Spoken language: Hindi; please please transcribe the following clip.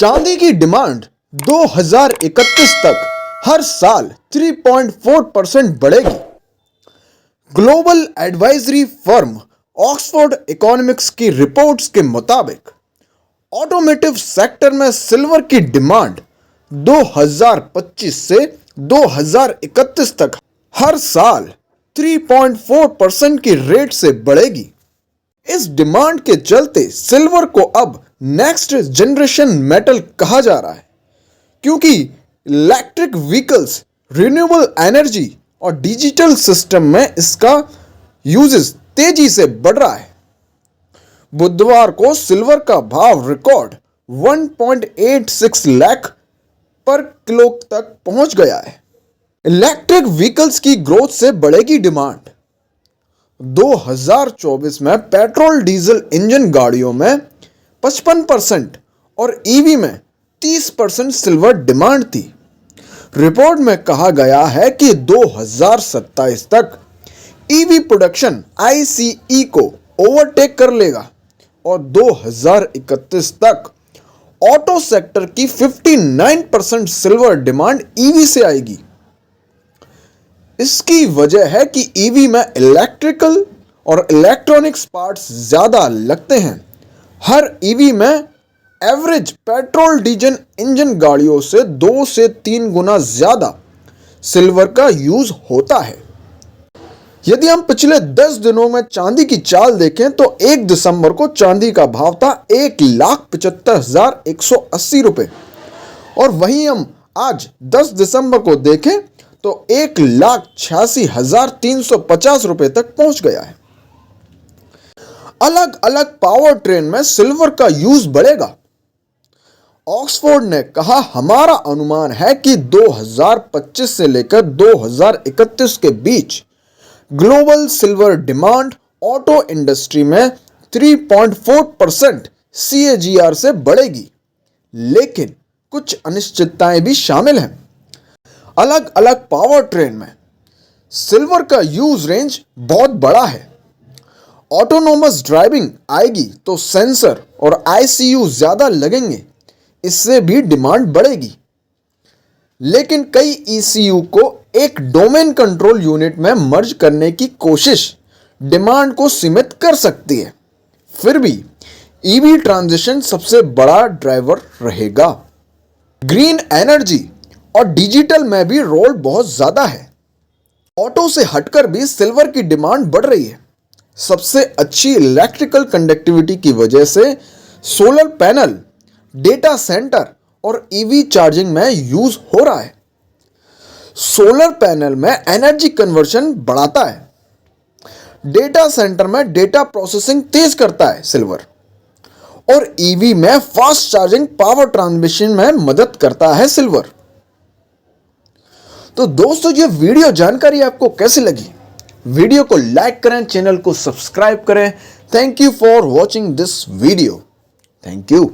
चांदी की डिमांड 2031 तक हर साल 3.4% बढ़ेगी। Global advisory firm Oxford economics की रिपोर्ट्स के मुताबिक ऑटोमोटिव सेक्टर में सिल्वर की डिमांड 2025 से 2031 तक हर साल 3.4% की रेट से बढ़ेगी। इस डिमांड के चलते सिल्वर को अब नेक्स्ट जनरेशन मेटल कहा जा रहा है, क्योंकि इलेक्ट्रिक व्हीकल्स, रिन्यूएबल एनर्जी और डिजिटल सिस्टम में इसका यूजेस तेजी से बढ़ रहा है। बुधवार को सिल्वर का भाव रिकॉर्ड 1.86 लाख पर किलो तक पहुंच गया है। इलेक्ट्रिक व्हीकल्स की ग्रोथ से बढ़ेगी डिमांड। 2024 में पेट्रोल डीजल इंजन गाड़ियों में 55% और ईवी में 30% सिल्वर डिमांड थी। रिपोर्ट में कहा गया है कि 2027 तक ईवी प्रोडक्शन आईसीई को ओवरटेक कर लेगा और 2031 तक ऑटो सेक्टर की 59% सिल्वर डिमांड ईवी से आएगी। इसकी वजह है कि ईवी में इलेक्ट्रिकल और इलेक्ट्रॉनिक्स पार्ट्स ज्यादा लगते हैं। हर ईवी में एवरेज पेट्रोल डीजल इंजन गाड़ियों से 2 से 3 गुना ज्यादा सिल्वर का यूज होता है। यदि हम पिछले 10 दिनों में चांदी की चाल देखें तो 1 दिसंबर को चांदी का भाव था 1,75,180 रुपए और वहीं हम आज 10 दिसंबर को देखें तो 1,86,350 रुपए तक पहुंच गया है। अलग अलग पावर ट्रेन में सिल्वर का यूज बढ़ेगा। ऑक्सफोर्ड ने कहा, हमारा अनुमान है कि 2025 से लेकर 2031 के बीच global silver demand auto industry में 3.4% CAGR से बढ़ेगी, लेकिन कुछ अनिश्चितताएं भी शामिल हैं। अलग अलग पावर ट्रेन में सिल्वर का यूज रेंज बहुत बड़ा है। ऑटोनोमस ड्राइविंग आएगी तो सेंसर और ICU ज्यादा लगेंगे, इससे भी डिमांड बढ़ेगी। लेकिन कई ECU को एक डोमेन कंट्रोल यूनिट में मर्ज करने की कोशिश डिमांड को सीमित कर सकती है। फिर भी EV ट्रांजिशन सबसे बड़ा ड्राइवर रहेगा। ग्रीन एनर्जी और डिजिटल में भी रोल बहुत ज्यादा है। ऑटो से हटकर भी सिल्वर की डिमांड बढ़ रही है। सबसे अच्छी इलेक्ट्रिकल कंडक्टिविटी की वजह से सोलर पैनल, डेटा सेंटर और EV चार्जिंग में यूज हो रहा है। सोलर पैनल में एनर्जी कन्वर्शन बढ़ाता है। डेटा सेंटर में डेटा प्रोसेसिंग तेज करता है सिल्वर, और EV में फास्ट चार्जिंग पावर ट्रांसमिशन में मदद करता है सिल्वर। तो दोस्तों, ये वीडियो जानकारी आपको कैसी लगी? वीडियो को लाइक करें, चैनल को सब्सक्राइब करें। Thank you for watching this video. Thank you.